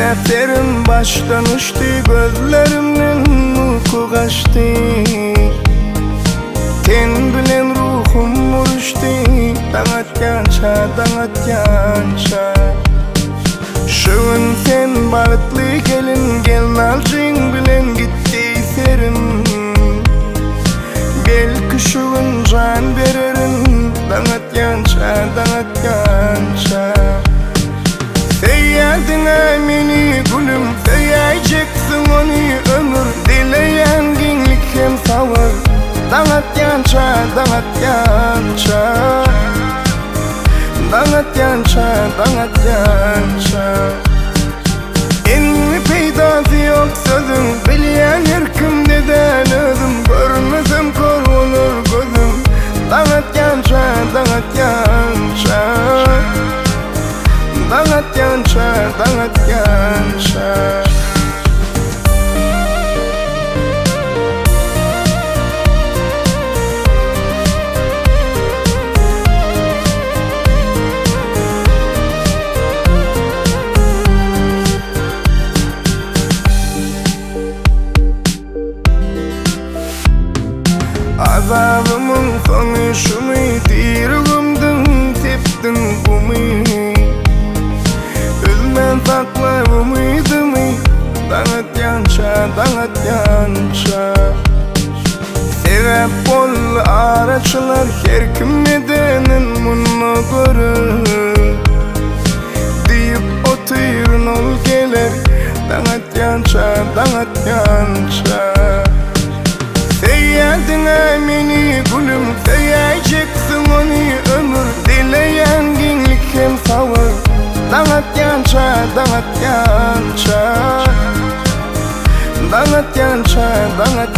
Defterim baştan uçtu, gözlerimden uyku kaçtı. Ten bilen ruhum uruştu, dağıtgança, dağıtgança. Şuun sen balıtlı gelin, gelin alcın bilen gitti serim. Belki şuun can vererin, dağıtgança, dağıtgança. Feyyadın meni gülüm, feyyayeceksin onu ömür. Dileyen genlik hem savur, dağıtgança, dağıtgança. Dağıtgança, dağıtgança. Enli peydası yok sözüm, bilyen her kimdeden özüm. Görmesem kor olur gözüm, dağıtgança, dağıtgança. Dağıtgança, dağıtgança. Azabımın sonu şu muydu? Yüreğimden teptin bu muydu? Üzmen sakla bu muydu mu? Dağıtgança, dağıtgança. Sebep ol araçlar her kim edenin bunu görür. Deyip oturun ol gelir, dağıtgança, dağıtgança. Feyyadın meni gülüm, feyyayeceksin onu ömür. Dileyen genlik hem savur, dağıtgança, dağıtgança. Dağıtgança, dağıtgança.